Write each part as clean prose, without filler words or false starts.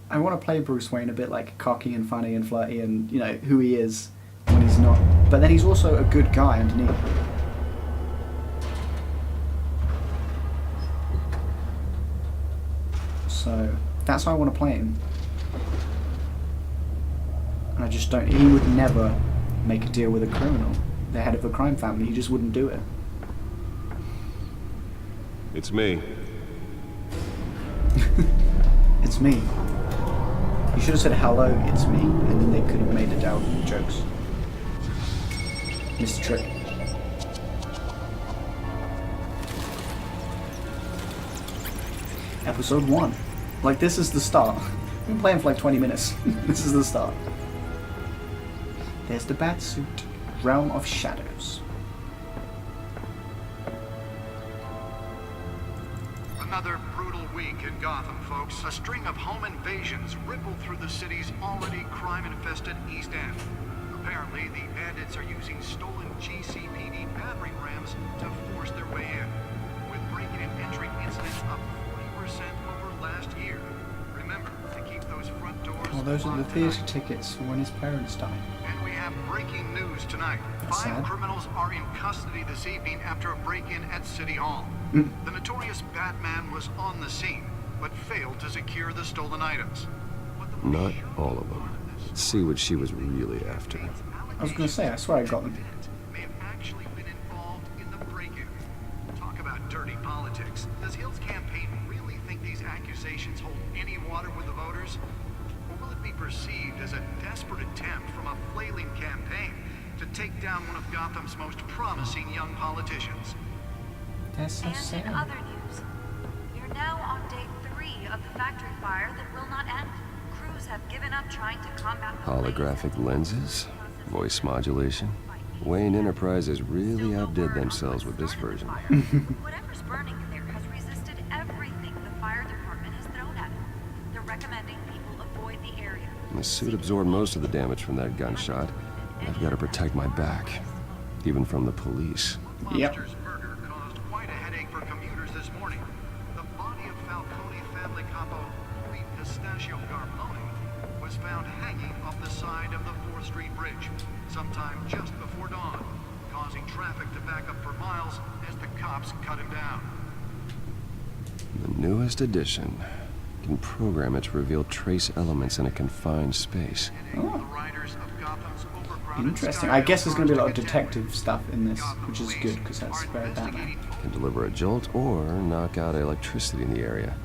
I want to play Bruce Wayne a bit like cocky and funny and flirty and, you know, who he is when he's not. But then he's also a good guy underneath. So that's how I want to play him. And I just don't. He would never make a deal with a criminal, the head of a crime family. He just wouldn't do it. It's me. It's me. You should have said hello, it's me, and then they could have made it out jokes. Missed trick. Episode 1. Like, this is the start. I've been playing for like 20 minutes. This is the start. There's the Batsuit. Realm of Shadows. Another brutal week in Gotham, folks. A string of home invasions rippled through the city's already crime-infested East End. Apparently, the bandits are using stolen GCPD battering rams to force their way in, with breaking and entering incidents up 40% over last year. Remember to keep those front doors. Oh, those are the theatre tickets for when his parents died. And we have breaking news tonight. That's 5 sad. criminals are in custody this evening after a break-in at City Hall. The notorious Batman was on the scene, but failed to secure the stolen items. Not all of them. Let's see what she was really after. I was going to say, I swear I got them. May have actually been involved in the break-in. Talk about dirty politics. Does Hill's campaign really think these accusations hold any water with the voters? Or will it be perceived as a desperate attempt from a flailing campaign to take down one of Gotham's most promising young politicians? That's so And sad. in other news, we're now on day 3 of the factory fire that will not end. Crews have given up trying to combat the Holographic lenses? Voice modulation? Wayne Enterprises really outdid themselves with this version. Whatever's burning in there has resisted everything the fire department has thrown at it. They're recommending people avoid the area. The suit absorbed most of the damage from that gunshot. I've got to protect my back, even from the police. Yep. Monster's murder caused quite a headache for commuters this morning. The body of Falcone family capo Louis Pistachio Garmoni was found hanging off the side of the 4th Street Bridge sometime just before dawn, causing traffic to back up for miles as the cops cut him down. The newest addition can program it to reveal trace elements in a confined space. The riders of Gotham's overcrowded Interesting. sky I guess there's going to be a lot of alerted detective stuff in this, which is good because that's very Batman. Can deliver a jolt or knock out electricity in the area.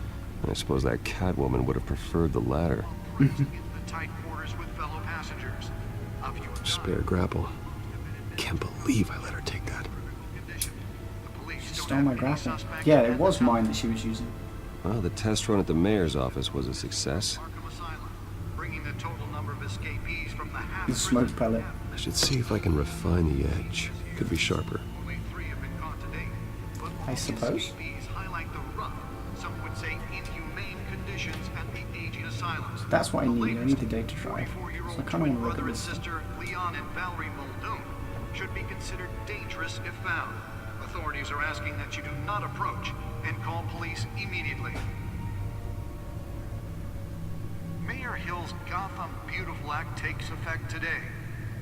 I suppose that Catwoman would have preferred the latter. into the tight quarters with fellow passengers. A few Spare grapple. Can't believe I let her take that. condition. The police don't Stole have my any grapple. suspects Yeah, at it the was time. mine that she was using. Well, the test run at the mayor's office was a success. Arkham Asylum, bringing the total number of escapees from the half The smoke pellet. I should see if I can refine the edge. Could be sharper. Only 3 have been caught to date. But all I the suppose. escapees highlight the rough, some would say inhumane conditions at the aging asylum. That's what I The need. I latest, need the data drive. 44-year-old So I kind of twin want to look brother at and this. sister Leon and Valerie Muldoon should be considered dangerous if found. Authorities are asking that you do not approach and call police immediately. Mayor Hill's Gotham Beautiful Act takes effect today,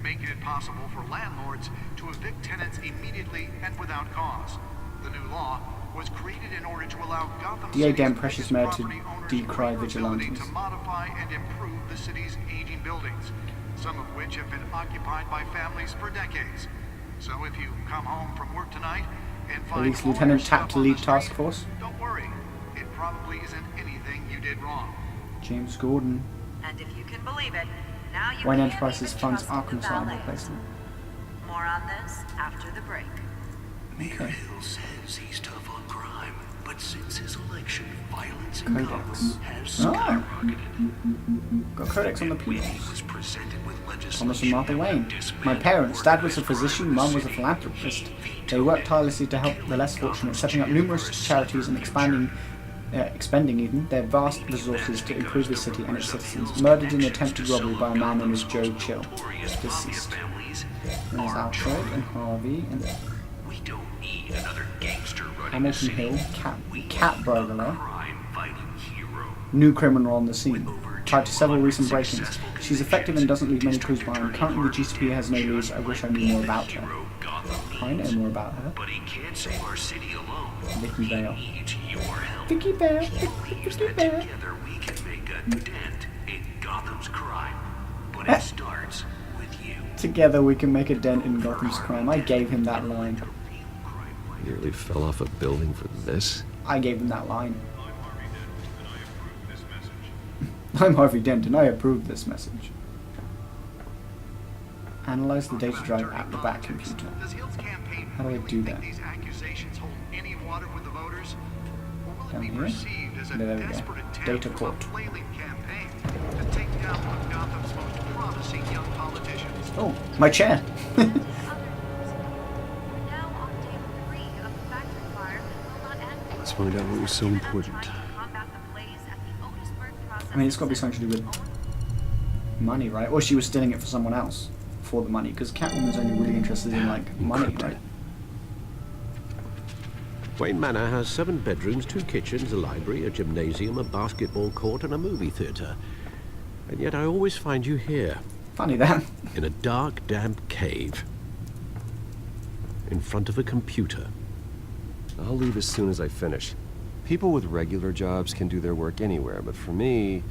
making it possible for landlords to evict tenants immediately and without cause. The new law was created in order to allow Gotham DA City's Dan Precious biggest Mayor to property owners decry greater ability vigilantes. to modify and improve the city's aging buildings, some of which have been occupied by families for decades. So if you come home from work tonight and find Police all your Lieutenant stuff tapped to on the lead task street, force. don't worry. It probably isn't anything you did wrong. James Gordon. And if you can believe it, now you Wayne can't Enterprises even funds trust the Arkham Asylum valet. replacement. More on this after the break. Mayor Hill says he's tough on crime, but since his election, violence in Codex. Gotham has Oh. skyrocketed. Got Codex on the When pupils. he was presented with Thomas and legislation Martha that Wayne. would dismantle My parents, Dad was a organized physician, crime Mum in was a the philanthropist. city, he They worked vetoed tirelessly it, to help the less giving fortunate, Gotham's setting up chamber numerous a charities and safer expending even their vast resources to improve the city and its citizens. Murdered in an attempted robbery by a man known as Joe Chill. Deceased. There's Alfred and Harvey and We don't need another gangster running the Hamilton city. Hill, Cat burglar, Crime-fighting hero. new criminal on the scene. Over tied to several recent break-ins. She's effective and doesn't leave many clues behind. Currently, the GCP has no leads. I wish I knew more about her. I know more about her. But he can't save our city alone. Vicky Vale. He needs your help. Vicky Vale. He believes that together we can make a dent in Gotham's crime. But it starts with you. Together we can make a dent in Gotham's crime. I gave him that line. Nearly fell off a building for this. I gave him that line. I'm Harvey Dent and I approve this message. Analyze the data drive at the back computer. Does Hill's campaign How do I really do think that? these accusations hold any water with the voters? Or will Down it be here? perceived as a There we go. desperate attempt Data from port. a flailing campaign to take down one of Gotham's most promising young politicians? Oh, my chair. We're now on day 3 of the factory fire that will not end. Let's find out what was so important. Trying to combat the blaze at the Otisburg I mean, it's got to be something to do with money, right? Or she was stealing it for someone else for the money, because Catwoman's only really interested in, like, money, Encrypted. right? Wayne Manor has 7 bedrooms, 2 kitchens, a library, a gymnasium, a basketball court, and a movie theatre. And yet I always find you here, Funny that. in a dark, damp cave, in front of a computer. I'll leave as soon as I finish. People with regular jobs can do their work anywhere, but for me,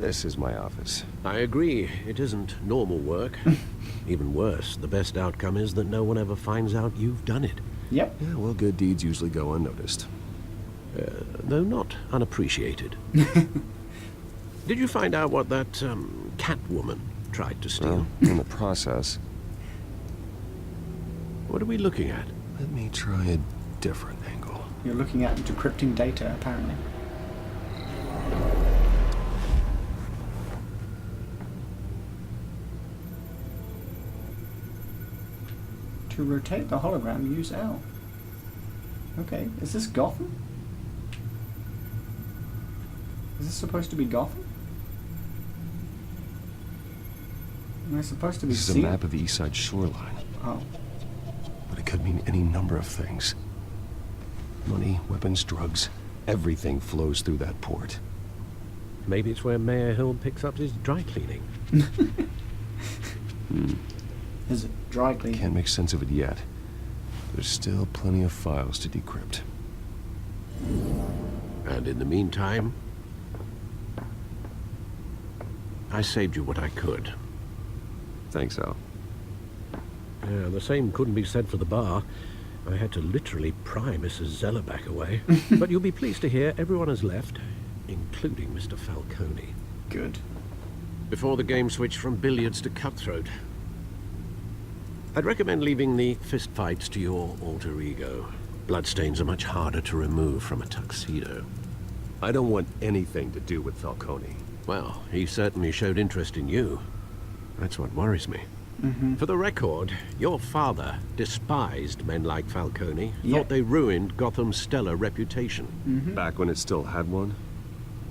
this is my office. I agree, it isn't normal work. Even worse, the best outcome is that no one ever finds out you've done it. Yep. Yeah, well, good deeds usually go unnoticed. Though not unappreciated. Did you find out what that, Catwoman tried to steal? Well, in the process, What are we looking at? let me try a different angle. You're looking at decrypting data, apparently. To rotate the hologram, use L. Okay, is this Gotham? Is this supposed to be Gotham? Am I supposed to be This is a seeing? map of the East Side shoreline, Oh, but it could mean any number of things. Money, weapons, drugs, everything flows through that port. Maybe it's where Mayor Hill picks up his dry cleaning. is it dry cleaning? Can't make sense of it yet. There's still plenty of files to decrypt. And in the meantime, I saved you what I could. Thanks, Al. Yeah, the same couldn't be said for the bar. I had to literally pry Mrs. Zeller back away. But you'll be pleased to hear everyone has left, including Mr. Falcone. Good. Before the game switched from billiards to cutthroat. I'd recommend leaving the fistfights to your alter ego. Bloodstains are much harder to remove from a tuxedo. I don't want anything to do with Falcone. Well, he certainly showed interest in you. That's what worries me. For the record, your father despised men like Falcone, Yeah. thought they ruined Gotham's stellar reputation. Back when it still had one?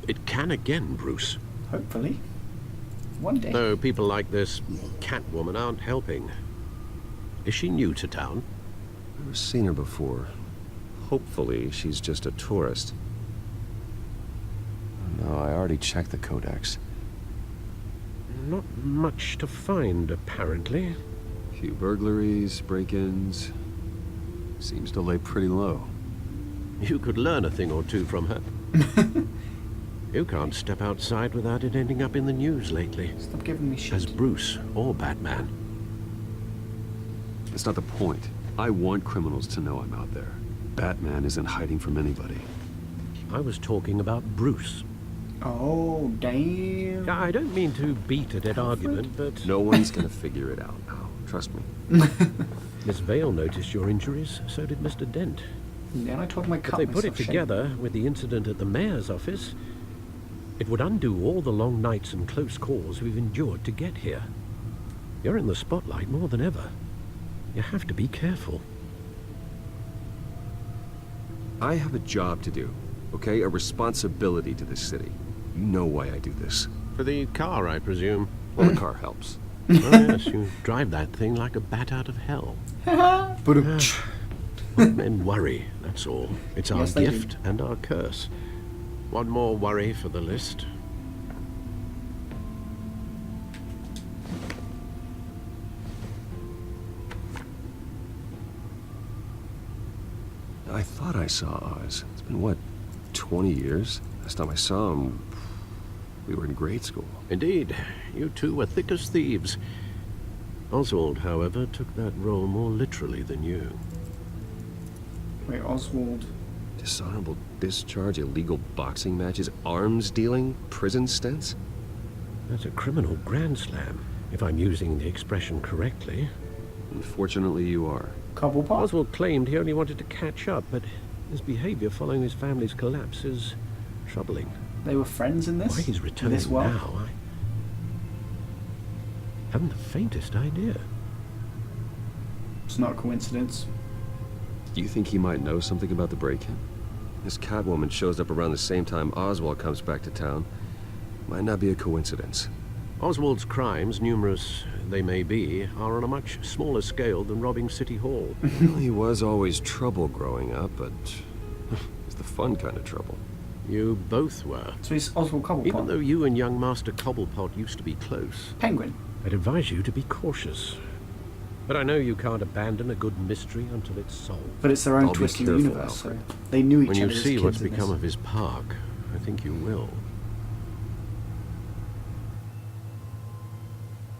It can again, Bruce. Hopefully. One day. Though people like this Catwoman aren't helping. Is she new to town? Never seen her before. Hopefully, she's just a tourist. No, I already checked the codex. Not much to find, apparently. Few burglaries, break-ins. Seems to lay pretty low. You could learn a thing or two from her. You can't step outside without it ending up in the news lately. Stop giving me As shit. Bruce or Batman. That's not the point. I want criminals to know I'm out there. Batman isn't hiding from anybody. I was talking about Bruce. Oh, damn. I don't mean to beat a dead argument, but No one's gonna figure it out now. Trust me. Miss Vale noticed your injuries, so did Mr. Dent. Then I told my If cut they put it myself shape. together with the incident at the mayor's office, it would undo all the long nights and close calls we've endured to get here. You're in the spotlight more than ever. You have to be careful. I have a job to do, okay? A responsibility to this city. You know why I do this. For the car, I presume. Well, the car helps. Oh, yes, you drive that thing like a bat out of hell. Ba-dum-tsh. Men worry, that's all. It's our Yes, they do. gift and our curse. One more worry for the list. I thought I saw Oz. It's been, what, 20 years? Last time I saw him, we were in grade school. Indeed, you two were thick as thieves. Oswald, however, took that role more literally than you. Wait, Oswald. Dishonorable discharge, illegal boxing matches, arms dealing, prison stints? That's a criminal grand slam, if I'm using the expression correctly. Unfortunately, you are. Cobblepot? Oswald claimed he only wanted to catch up, but his behavior following his family's collapse is troubling. They were friends in this? Why he's returning this world? now, I haven't the faintest idea. It's not a coincidence. Do you think he might know something about the break-in? This Catwoman shows up around the same time Oswald comes back to town. Might not be a coincidence. Oswald's crimes, numerous they may be, are on a much smaller scale than robbing City Hall. Well, he was always trouble growing up, but it's the fun kind of trouble. You both were. So he's Oswald Cobblepot. Even though you and young Master Cobblepot used to be close, Penguin. I'd advise you to be cautious. But I know you can't abandon a good mystery until it's solved. But it's their own I'll be twist in the careful, universe, so Alfred. they knew each When other you as see kids what's in become this. of his park, I think you will.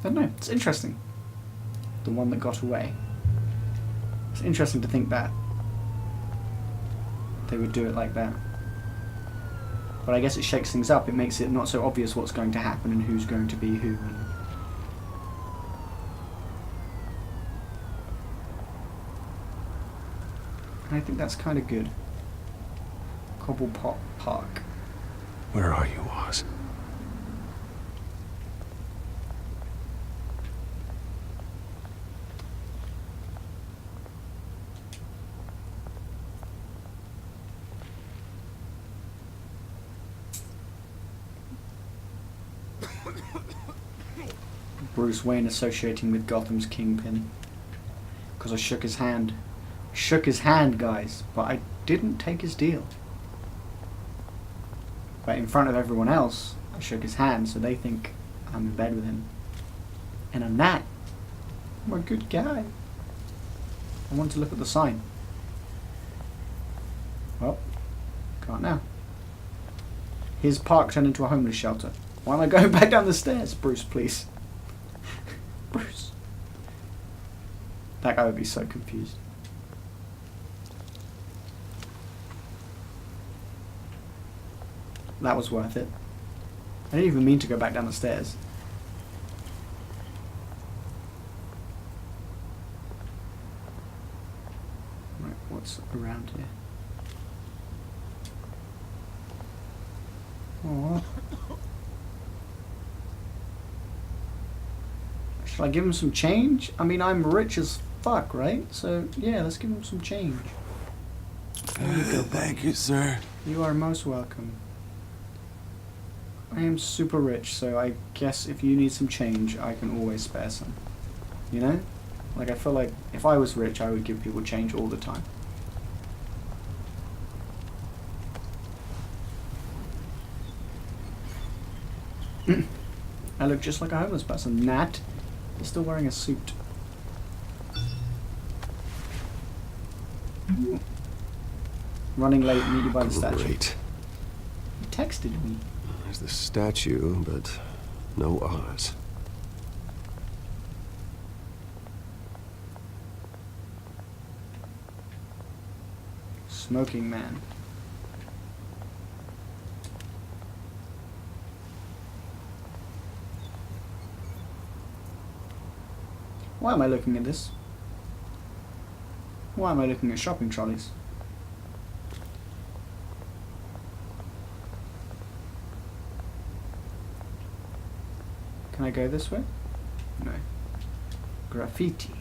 I don't know, it's interesting. The one that got away. It's interesting to think that they would do it like that. But I guess it shakes things up. It makes it not so obvious what's going to happen and who's going to be who. And I think that's kind of good. Cobblepot Park. Where are you, Oz? Bruce Wayne associating with Gotham's Kingpin. Because I shook his hand. Shook his hand, guys, but I didn't take his deal. But in front of everyone else, I shook his hand, so they think I'm in bed with him. And I'm not. I'm a good guy. I want to look at the sign. Well, can't now. His park turned into a homeless shelter. Why am I going back down the stairs? Bruce, please. Bruce. That guy would be so confused. That was worth it. I didn't even mean to go back down the stairs. Right, what's around here? Aww. Shall I give him some change? I mean, I'm rich as fuck, right? So, yeah, let's give him some change. There you go, Thank you, sir. You are most welcome. I am super rich, so I guess if you need some change, I can always spare some. You know? Like, I feel like if I was rich, I would give people change all the time. I look just like a homeless person. Nat, you're still wearing a suit. Running late, meet you by the statue. Great. He texted me. There's the statue, but no Oz. Smoking man. Why am I looking at this? Why am I looking at shopping trolleys? Can I go this way? No. Graffiti.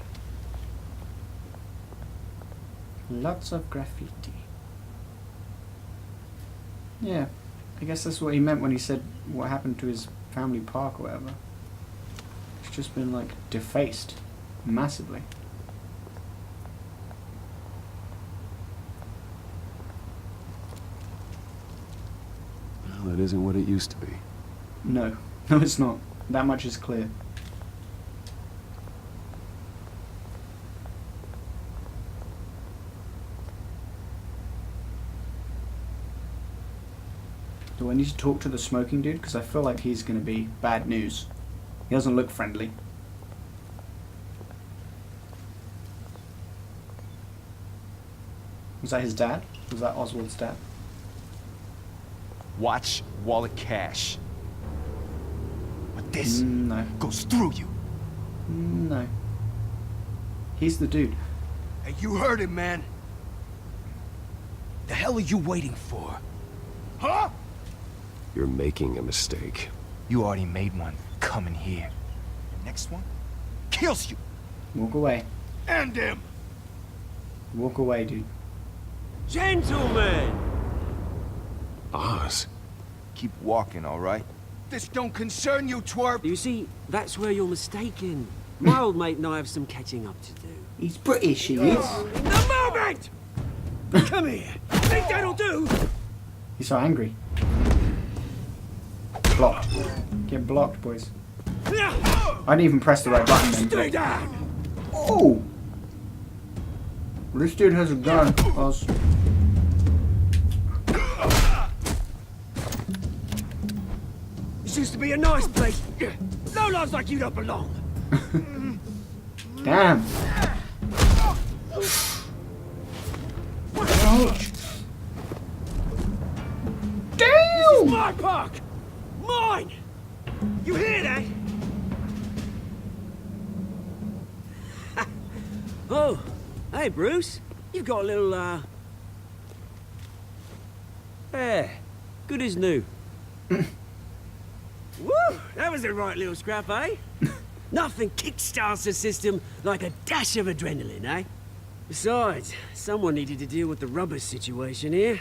Lots of graffiti. Yeah, I guess that's what he meant when he said what happened to his family park or whatever. It's just been like defaced massively. Well, that isn't what it used to be. No, no it's not. That much is clear. Do I need to talk to the smoking dude? Because I feel like he's going to be bad news. He doesn't look friendly. Was that his dad? Was that Oswald's dad? Watch wallet cash. But this No. goes through you. No. He's the dude. Hey, you heard it, man. The hell are you waiting for? Huh? You're making a mistake. You already made one coming here. The next one kills you. Walk away. And him. Walk away, dude. Gentlemen! Oz. Keep walking, all right? This don't concern you, twerp. You see, that's where you're mistaken. My old mate and I have some catching up to do. He's British, he is. The moment! Come here. Think that'll do? He's so angry. Blocked. Get blocked, boys. I didn't even press the right button then. Stay down! Oh! Well, this dude has a gun. Oz. This used to be a nice place. No lives like you don't belong. Damn. Ouch. This Damn! is my park! Mine! You hear that? Oh, hey Bruce. You've got a little, yeah, good as new. Woo! That was a right little scrap, eh? Nothing kickstarts the system like a dash of adrenaline, eh? Besides, someone needed to deal with the rubber situation here.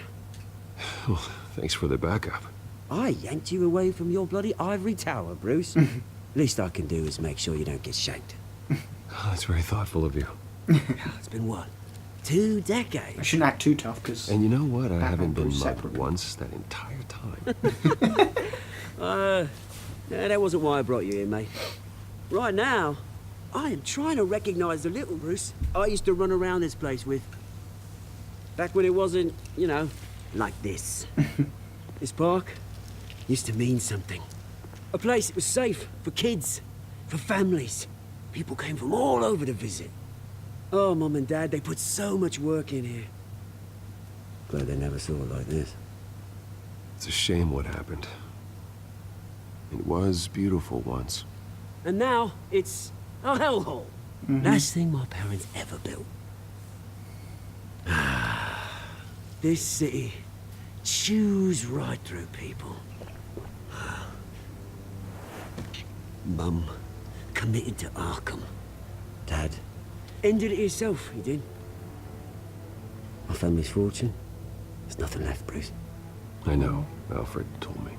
Well, thanks for the backup. I yanked you away from your bloody ivory tower, Bruce. Least I can do is make sure you don't get shanked. Oh, that's very thoughtful of you. It's been what? 2 decades? I shouldn't act too tough, because... And you know what? I haven't been Bruce mugged separate. once that entire time. Yeah, that wasn't why I brought you here, mate. Right now, I am trying to recognize the little Bruce I used to run around this place with. Back when it wasn't, you know, like this. This park used to mean something. A place that was safe for kids, for families. People came from all over to visit. Oh, Mum and Dad, they put so much work in here. Glad they never saw it like this. It's a shame what happened. It was beautiful once. And now, it's a hellhole. Last thing my parents ever built. This city chews right through people. Mum committed to Arkham. Dad ended it himself, he did. My family's fortune, there's nothing left, Bruce. I know. Alfred told me.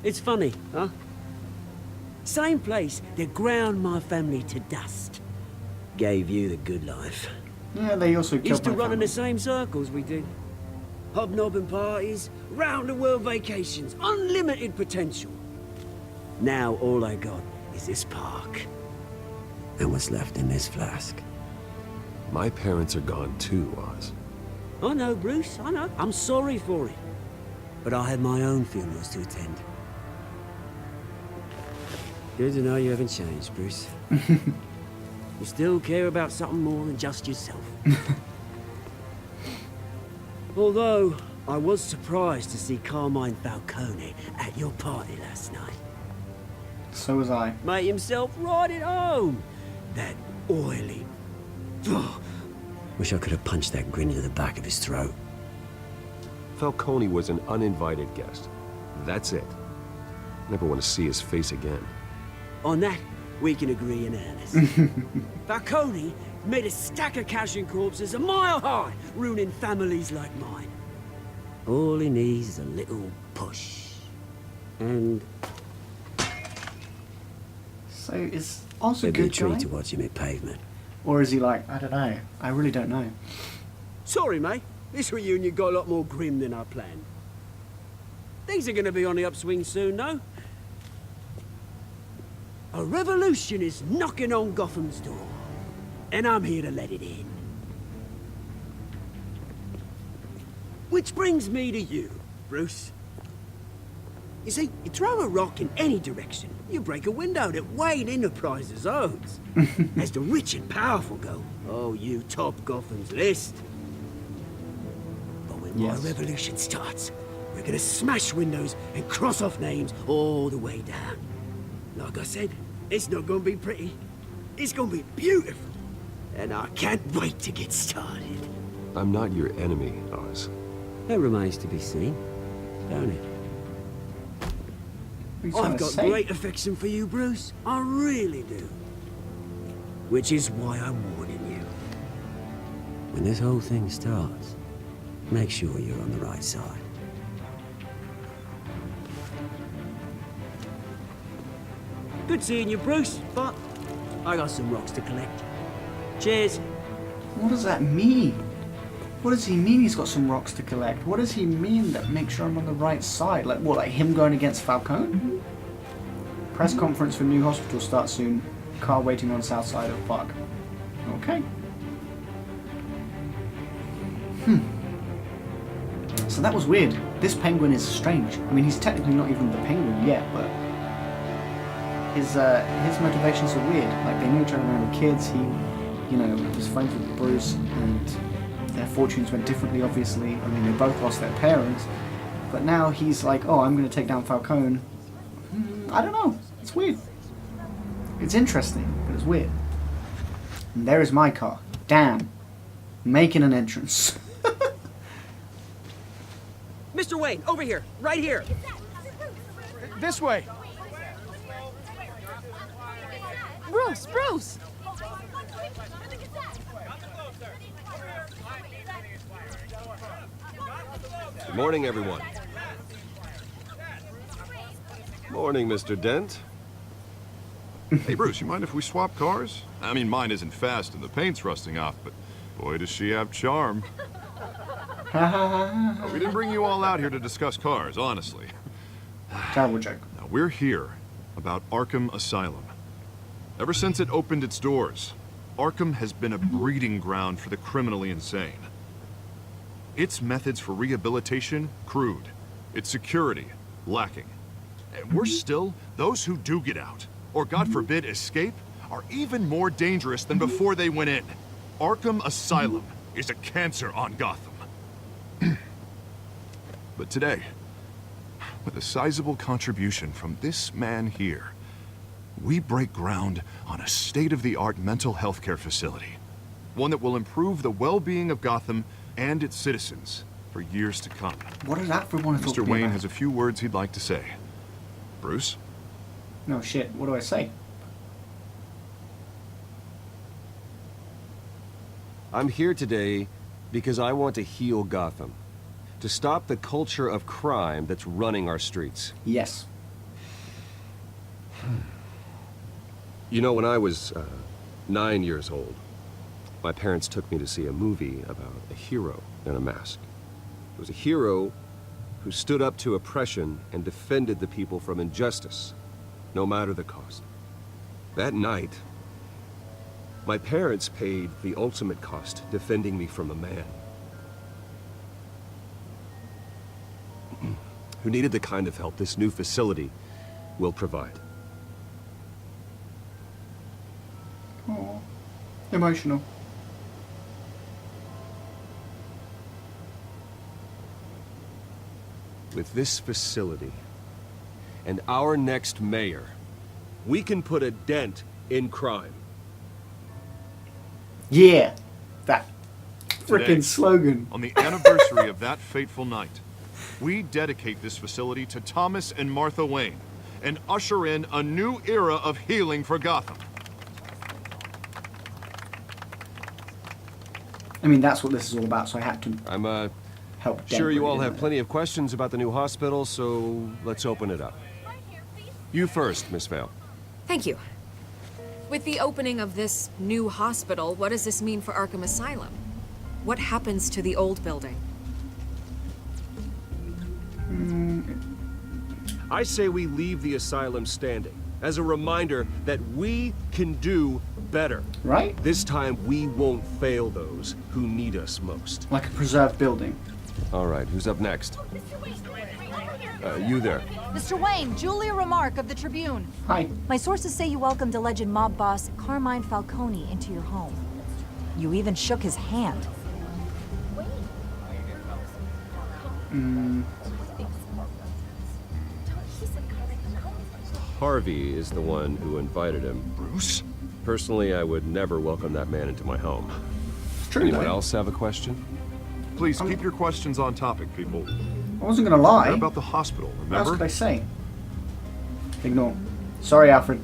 It's funny, huh? Same place that ground my family to dust. Gave you the good life. Yeah, they also killed Used to my run in family. the same circles we did. Hobnobbing parties, round-the-world vacations, unlimited potential. Now all I got is this park. And what's left in this flask. My parents are gone too, Oz. I know, Bruce, I know. I'm sorry for it. But I had my own funerals to attend. Good to know you haven't changed, Bruce. You still care about something more than just yourself. Although, I was surprised to see Carmine Falcone at your party last night. So was I. Made himself right at home. That oily... Wish I could have punched that grin into the back of his throat. Falcone was an uninvited guest. That's it. Never want to see his face again. On that, we can agree in earnest. Falcone made a stack of cash and corpses a mile high, ruining families like mine. All he needs is a little push. And So is Oz a maybe a good treat guy? to watch him hit pavement. Or is he like, I don't know. I really don't know. Sorry, mate. This reunion got a lot more grim than I planned. Things are gonna be on the upswing soon, though. A revolution is knocking on Gotham's door. And I'm here to let it in. Which brings me to you, Bruce. You see, you throw a rock in any direction, you break a window that Wayne Enterprises owns. As the rich and powerful go, oh, you top Gotham's list. But when my revolution starts, we're gonna smash windows and cross off names all the way down. Like I said, it's not gonna be pretty. It's gonna be beautiful. And I can't wait to get started. I'm not your enemy, Oz. That remains to be seen, don't it? What are you trying I've to got say? great affection for you, Bruce. I really do. Which is why I'm warning you. When this whole thing starts, make sure you're on the right side. Good seeing you, Bruce, but I got some rocks to collect. Cheers. What does that mean? What does he mean he's got some rocks to collect? What does he mean that make sure I'm on the right side? Like what, like him going against Falcone? Press conference for new hospital starts soon. Car waiting on south side of park. Okay. So that was weird. This penguin is strange. I mean, he's technically not even the penguin yet, but his motivations are weird. Like they knew each other when they were kids. He, you know, was friends with Bruce, and their fortunes went differently. Obviously, I mean, they both lost their parents, but now he's like, oh, I'm going to take down Falcone. I don't know. It's weird. It's interesting, but it's weird. And there is my car. Damn. Making an entrance. Mr. Wayne, over here, right here. This way. Bruce, Bruce! Good morning, everyone. Morning, Mr. Dent. Hey, Bruce, you mind if we swap cars? I mean, mine isn't fast and the paint's rusting off, but boy, does she have charm. We didn't bring you all out here to discuss cars, honestly. Terrible joke. Now, we're here about Arkham Asylum. Ever since it opened its doors, Arkham has been a breeding ground for the criminally insane. Its methods for rehabilitation, crude. Its security, lacking. And worse still, those who do get out, or God forbid escape, are even more dangerous than before they went in. Arkham Asylum is a cancer on Gotham. But today, with a sizable contribution from this man here, we break ground on a state-of-the-art mental health care facility. One that will improve the well-being of Gotham and its citizens for years to come. What does Alfred want to talk to Mr. me Wayne about? has a few words he'd like to say. Bruce? No shit, what do I say? I'm here today because I want to heal Gotham. To stop the culture of crime that's running our streets. Yes. You know, when I was 9 years old, my parents took me to see a movie about a hero in a mask. It was a hero who stood up to oppression and defended the people from injustice, no matter the cost. That night, my parents paid the ultimate cost defending me from a man who needed the kind of help this new facility will provide. Oh, emotional. With this facility and our next mayor, we can put a dent in crime. Yeah, that Today, frickin' slogan. On the anniversary of that fateful night, we dedicate this facility to Thomas and Martha Wayne and usher in a new era of healing for Gotham. I mean, that's what this is all about, so I had to I'm help. sure you all have plenty. plenty of questions about the new hospital, so let's open it up. You first, Miss Vale. Thank you. With the opening of this new hospital, what does this mean for Arkham Asylum? What happens to the old building? I say we leave the asylum standing as a reminder that we can do better. Right? This time we won't fail those who need us most. Like a preserved building. All right, who's up next? You there. Mr. Wayne, Julia Remark of the Tribune. Hi. My sources say you welcomed alleged mob boss Carmine Falcone into your home. You even shook his hand. Harvey is the one who invited him. Bruce? Personally, I would never welcome that man into my home. It's true, Anyone though. else have a question? Please keep your questions on topic, people. I wasn't gonna lie. What about the hospital, What else remember? could I say? Ignore. Sorry, Alfred.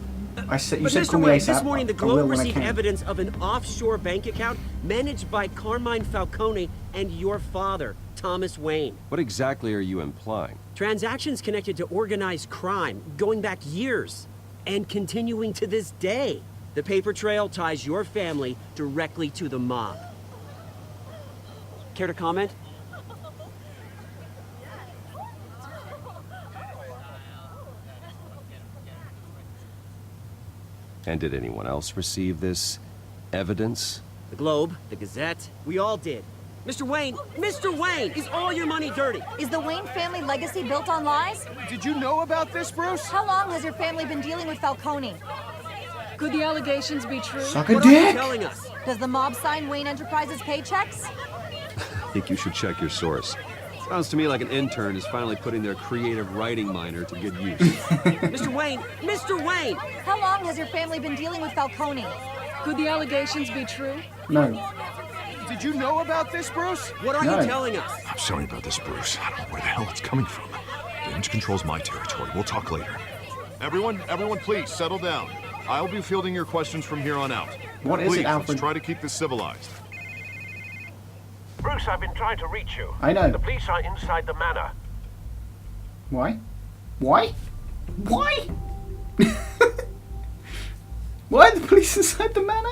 I said you But said Mr. call me Wayne, ASAP. this morning the I will Globe when I received can. evidence of an offshore bank account managed by Carmine Falcone and your father, Thomas Wayne. What exactly are you implying? Transactions connected to organized crime, going back years, and continuing to this day. The paper trail ties your family directly to the mob. Care to comment? And did anyone else receive this evidence? The Globe, the Gazette, we all did. Mr. Wayne, is all your money dirty? Is the Wayne family legacy built on lies? Did you know about this, Bruce? How long has your family been dealing with Falcone? Could the allegations be true? Suck a What are you dick! telling us? Does the mob sign Wayne Enterprises paychecks? I think you should check your source. Sounds to me like an intern is finally putting their creative writing minor to good use. Mr. Wayne! How long has your family been dealing with Falcone? Could the allegations be true? No. Did you know about this, Bruce? What are No. you telling us? I'm sorry about this, Bruce. I don't know where the hell it's coming from. Damage control's my territory. We'll talk later. Everyone, please settle down. I'll be fielding your questions from here on out. What is Please, it, Alfred? let's try to keep this civilized. Bruce, I've been trying to reach you. I know. The police are inside the manor. Why? Why? Why? Why are the police inside the manor?